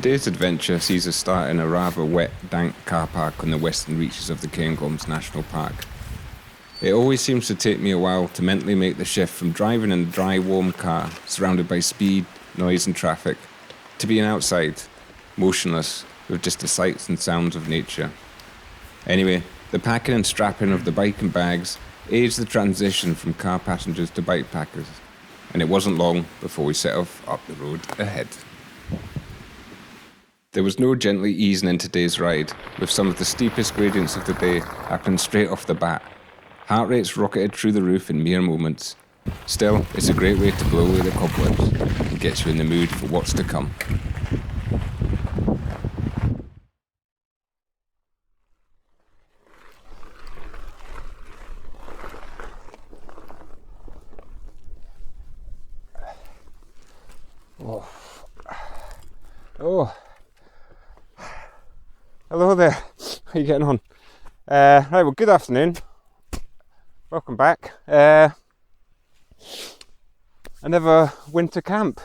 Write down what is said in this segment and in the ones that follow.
Today's adventure sees us start in a rather wet, dank car park on the western reaches of the Cairngorms National Park. It always seems to take me a while to mentally make the shift from driving in a dry, warm car, surrounded by speed, noise and traffic, to being outside, motionless, with just the sights and sounds of nature. Anyway, the packing and strapping of the bike and bags aids the transition from car passengers to bike packers, and it wasn't long before we set off up the road ahead. There was no gently easing in today's ride, with some of the steepest gradients of the day happening straight off the bat. Heart rates rocketed through the roof in mere moments. Still, it's a great way to blow away the cobwebs and get you in the mood for what's to come. Oh. Hello there, how are you getting on? Right, well, good afternoon, welcome back. Another winter camp.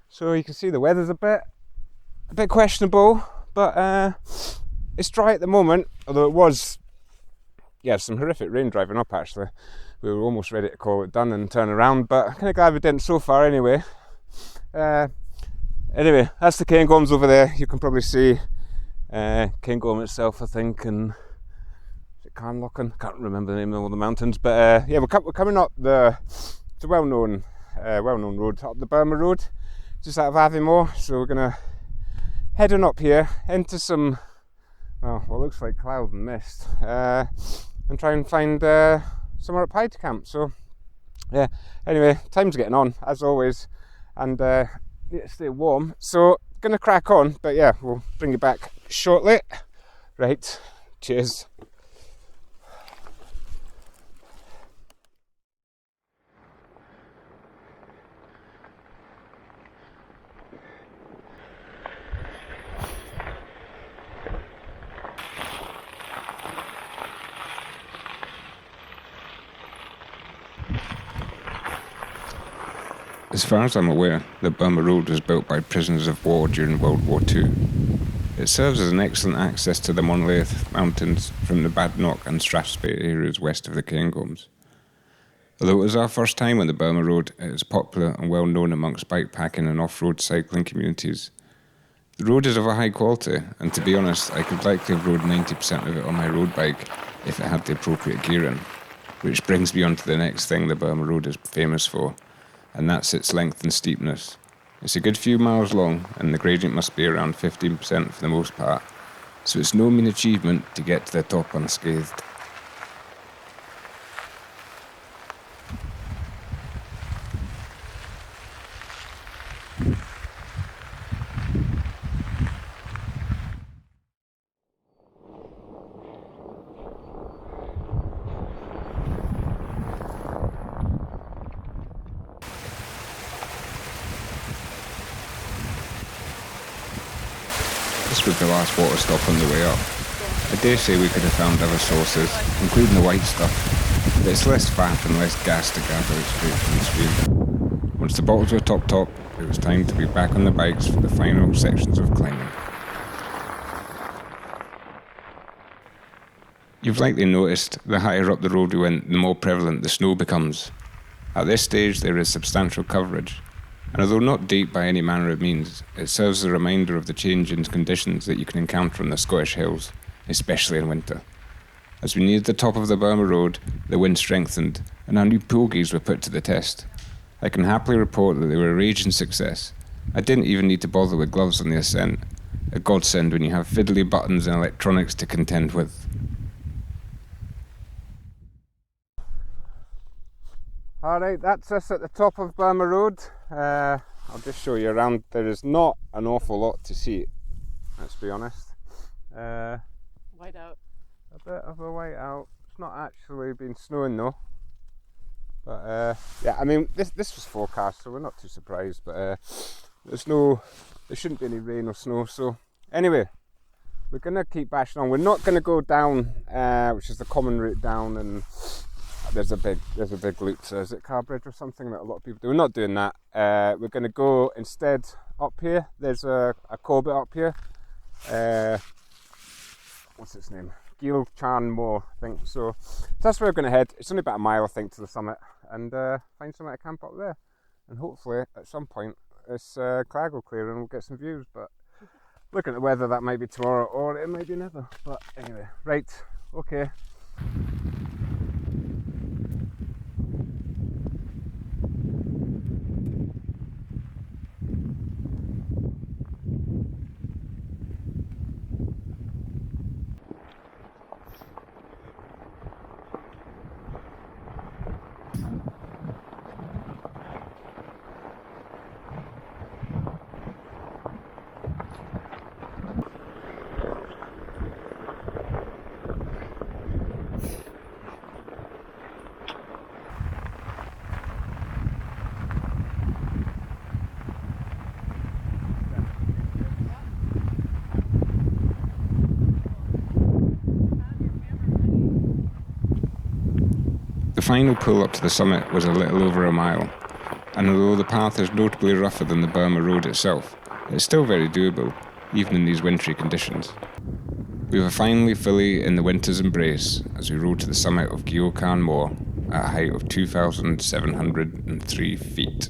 So you can see the weather's a bit questionable, but it's dry at the moment, although it was, some horrific rain driving up actually. We were almost ready to call it done and turn around, but I'm kind of glad we didn't so far anyway. Anyway, that's the Cairngorms over there. You can probably see Cairngorm itself, I think, and is it Carnloughlin? I can't remember the name of all the mountains, but we're coming up it's a well-known road, up the Burma Road, just out of Aviemore. So we're gonna head on up here into some, what looks like cloud and mist, and try and find somewhere up high to camp. So yeah, anyway, time's getting on as always, and need to stay warm. So gonna crack on, but yeah, we'll bring you back shortly. Right, cheers. As far as I'm aware, the Burma Road was built by prisoners of war during World War II. It serves as an excellent access to the Monadhliath mountains from the Badenoch and Strathspey areas west of the Cairngorms. Although it was our first time on the Burma Road, it is popular and well known amongst bikepacking and off-road cycling communities. The road is of a high quality, and to be honest, I could likely have rode 90% of it on my road bike if it had the appropriate gear in. Which brings me on to the next thing the Burma Road is famous for, and that's its length and steepness. It's a good few miles long, and the gradient must be around 15% for the most part, so it's no mean achievement to get to the top unscathed. This was the last water stop on the way up. I dare say we could have found other sources, including the white stuff, but it's less fat and less gas to gather it straight from the stream. Once the bottles were topped up, it was time to be back on the bikes for the final sections of climbing. You've likely noticed the higher up the road we went, the more prevalent the snow becomes. At this stage there is substantial coverage, and although not deep by any manner of means, it serves as a reminder of the change in conditions that you can encounter on the Scottish hills, especially in winter. As we neared the top of the Burma Road, the wind strengthened, and our new pogies were put to the test. I can happily report that they were a raging success. I didn't even need to bother with gloves on the ascent, a godsend when you have fiddly buttons and electronics to contend with. Alright, that's us at the top of Burma Road. I'll just show you around. There is not an awful lot to see, let's be honest. Whiteout. A bit of a whiteout. It's not actually been snowing though. But I mean, this was forecast, so we're not too surprised. But there shouldn't be any rain or snow. So anyway, we're gonna keep bashing on. We're not gonna go down, which is the common route down, and there's a big loop. So is it Carbridge or something that a lot of people do? We're not doing that. We're gonna go instead up here. There's a Corbett up here. What's its name? Gil Chan Moor, I think. So that's where we're going to head. It's only about a mile, I think, to the summit, and find somewhere to camp up there. And hopefully, at some point, this crag will clear and we'll get some views. But looking at the weather, that might be tomorrow, or it might be never. But anyway, right, okay. The final pull up to the summit was a little over a mile, and although the path is notably rougher than the Burma Road itself, it's still very doable, even in these wintry conditions. We were finally fully in the winter's embrace as we rode to the summit of Gyeokan Moor at a height of 2,703 feet.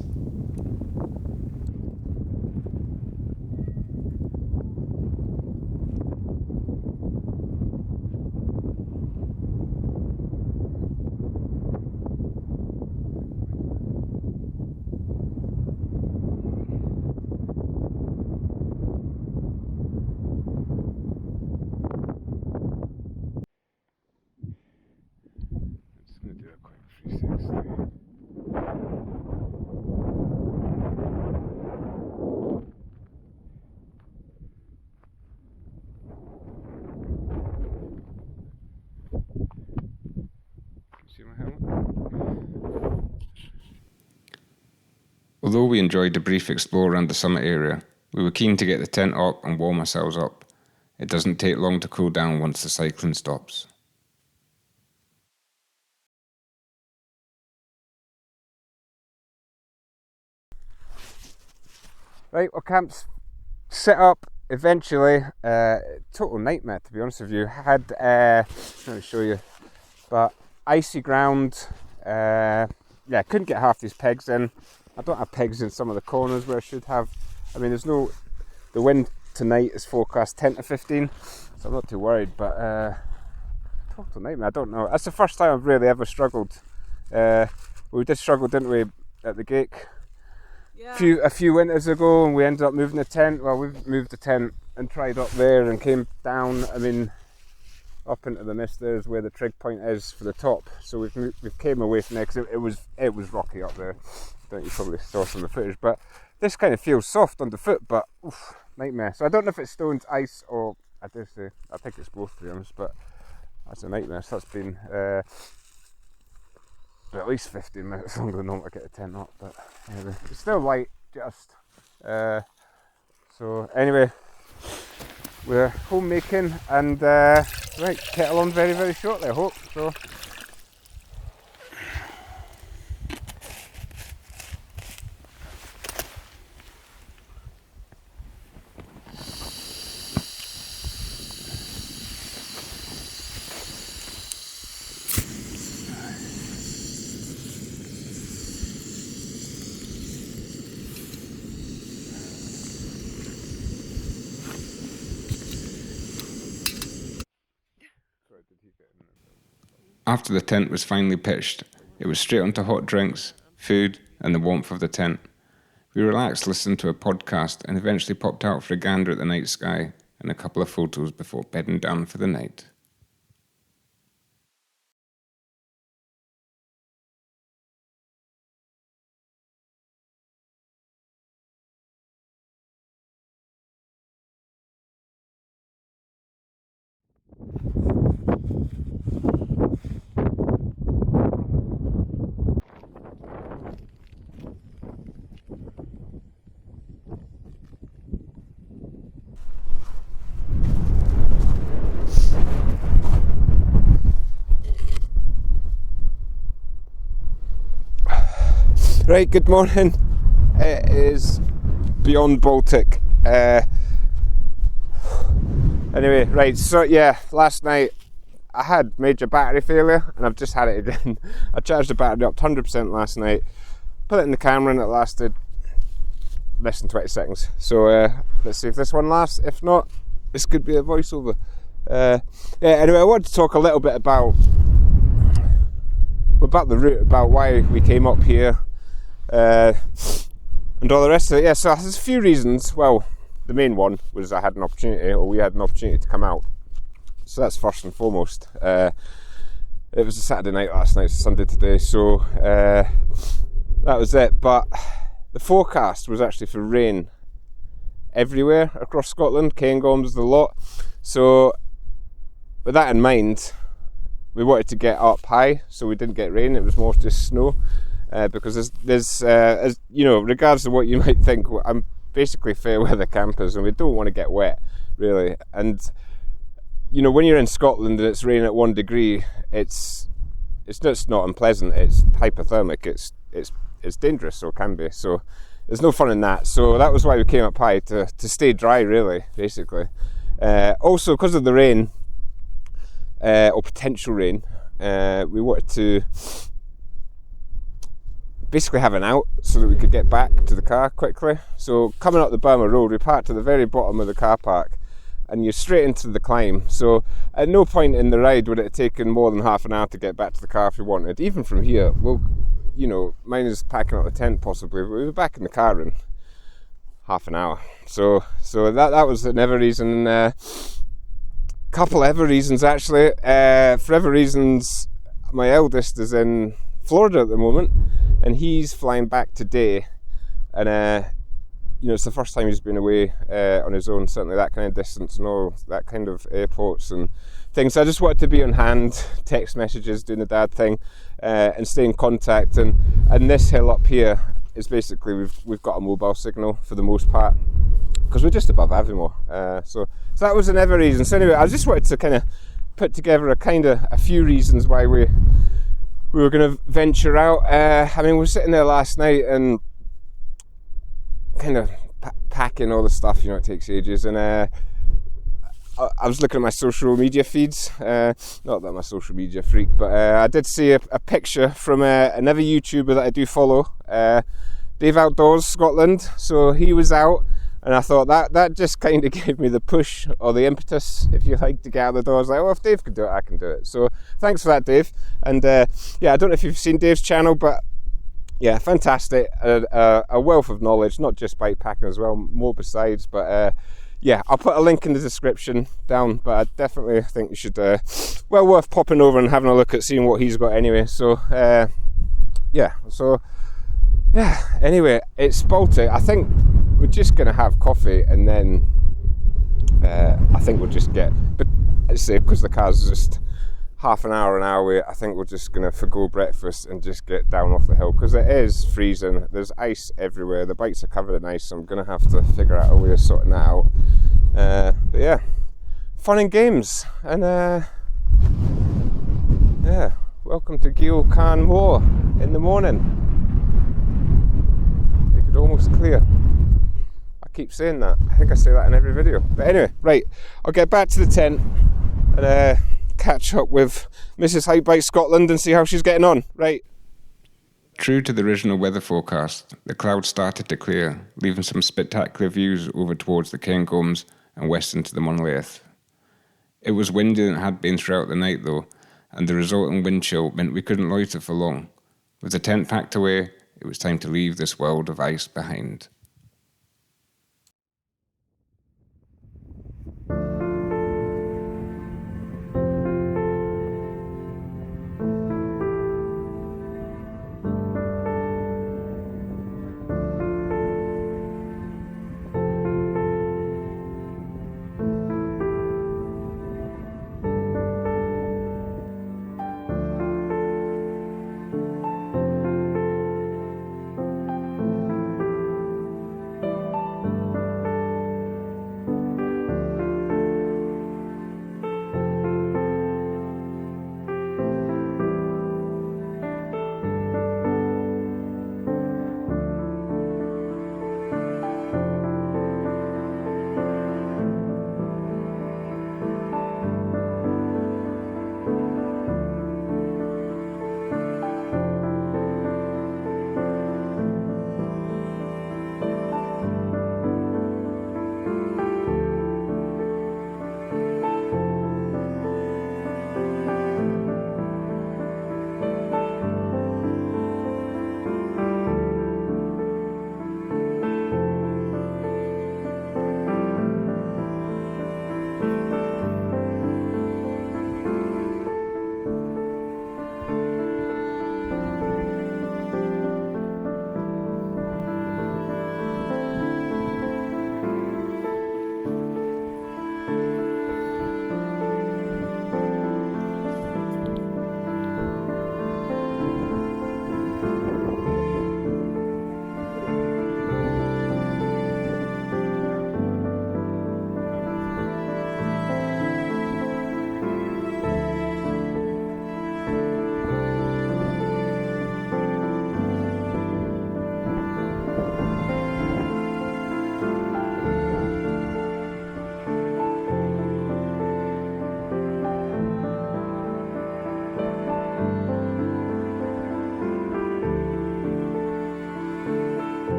Although we enjoyed a brief explore around the summit area, we were keen to get the tent up and warm ourselves up. It doesn't take long to cool down once the cycling stops. Right, well, camp's set up eventually. Total nightmare, to be honest with you. Had, let me show you, but icy ground. Yeah, couldn't get half these pegs in. I don't have pegs in some of the corners where I should have. I mean, the wind tonight is forecast 10 to 15, so I'm not too worried, but total nightmare. I don't know. That's the first time I've really ever struggled. We did struggle, didn't we, at the gate? Yeah. A few winters ago, and we ended up moving the tent. Well, we've moved the tent and tried up there and came down. I mean, up into the mist there is where the trig point is for the top. So we've came away from there because it was rocky up there. I don't know, you probably saw some of the footage, but this kind of feels soft underfoot, but oof, nightmare. So I don't know if it's stones, ice, or I think it's both, to be honest. But that's a nightmare. So that's been at least 15 minutes longer than normal to get the tent up, but anyway, it's still light, just. So anyway, we're homemaking and right, kettle on very, very shortly, I hope. So. After the tent was finally pitched, it was straight onto hot drinks, food, and the warmth of the tent. We relaxed, listened to a podcast, and eventually popped out for a gander at the night sky and a couple of photos before bedding down for the night. Right, good morning. It is beyond Baltic. Anyway, right, so yeah, last night I had major battery failure and I've just had it again. I charged the battery up to 100% last night, put it in the camera and it lasted less than 20 seconds. So let's see if this one lasts. If not, this could be a voiceover. Anyway, I wanted to talk a little bit about the route, about why we came up here, and all the rest of it. Yeah, so there's a few reasons. Well, the main one was we had an opportunity to come out. So that's first and foremost. It was a Saturday night last night, it's Sunday today, so that was it. But the forecast was actually for rain everywhere across Scotland, Cairngorms, the lot. So with that in mind, we wanted to get up high so we didn't get rain. It was more just snow, because there's as you know, regardless of what you might think, I'm basically fair weather campers and we don't want to get wet, really. And you know, when you're in Scotland and it's raining at 1 degree, it's just not unpleasant. It's hypothermic. It's dangerous, or can be. So there's no fun in that. So that was why we came up high, to stay dry, really, basically. Also, because of the rain, or potential rain, we wanted to basically have an out so that we could get back to the car quickly. So coming up the Burma Road, we parked at the very bottom of the car park and you're straight into the climb. So at no point in the ride would it have taken more than half an hour to get back to the car if we wanted. Even from here, well, you know, minus packing up the tent possibly, but we were back in the car in half an hour. So that was another reason. Couple other reasons actually. For other reasons, my eldest is in Florida at the moment and he's flying back today, and you know, it's the first time he's been away on his own, certainly that kind of distance and all that kind of airports and things. So I just wanted to be on hand, text messages, doing the dad thing, and stay in contact. And this hill up here is basically, we've got a mobile signal for the most part because we're just above Aviemore. So that was another reason. So anyway, I just wanted to kind of put together a few reasons why we were going to venture out. I mean, we were sitting there last night and kind of packing all the stuff, you know, it takes ages, and I was looking at my social media feeds, not that I'm a social media freak, but I did see a picture from another YouTuber that I do follow, Dave Outdoors Scotland. So he was out and I thought that just kind of gave me the push, or the impetus, if you like, to get out the door. I was like, well, if Dave can do it, I can do it. So thanks for that, Dave. And yeah, I don't know if you've seen Dave's channel, but yeah, fantastic. A wealth of knowledge, not just bike packing as well, more besides. But yeah, I'll put a link in the description down, but I definitely think you should, well worth popping over and having a look at seeing what he's got anyway. So yeah, anyway, it's Baltic. I think we're just going to have coffee and then I think we'll just get, but as I say, because the car's just half an hour away, I think we're just going to forgo breakfast and just get down off the hill, because it is freezing. There's ice everywhere. The bikes are covered in ice, so I'm going to have to figure out a way of sorting that out. But yeah, fun and games. And yeah, welcome to Gil Khan Moor in the morning. You could almost clear. I keep saying that. I think I say that in every video. But anyway, right, I'll get back to the tent and catch up with Mrs. Hike Bike Scotland and see how she's getting on. Right. True to the original weather forecast, the clouds started to clear, leaving some spectacular views over towards the Cairngorms and west into the Monadhliath. It was windy than it had been throughout the night though, and the resulting wind chill meant we couldn't loiter for long. With the tent packed away, it was time to leave this world of ice behind.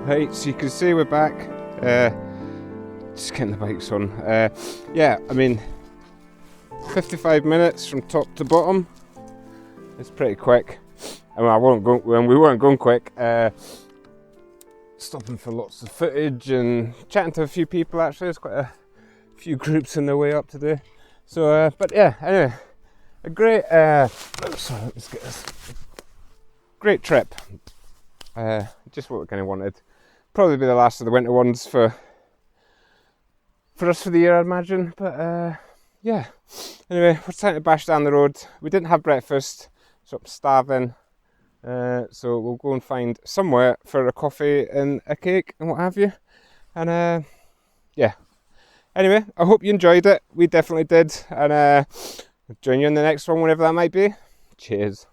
Right, so you can see we're back. Just getting the bikes on. Yeah, I mean, 55 minutes from top to bottom. It's pretty quick. I mean, we weren't going quick. Stopping for lots of footage and chatting to a few people. Actually, there's quite a few groups on their way up today. So, but yeah, anyway, a great. Sorry, let's get this. Great trip. Just what we kind of wanted. Probably be the last of the winter ones for us for the year, I'd imagine. But yeah. Anyway, we're trying to bash down the road. We didn't have breakfast, so I'm starving. So we'll go and find somewhere for a coffee and a cake and what have you. And yeah. Anyway, I hope you enjoyed it. We definitely did. And join you in the next one, whenever that might be. Cheers.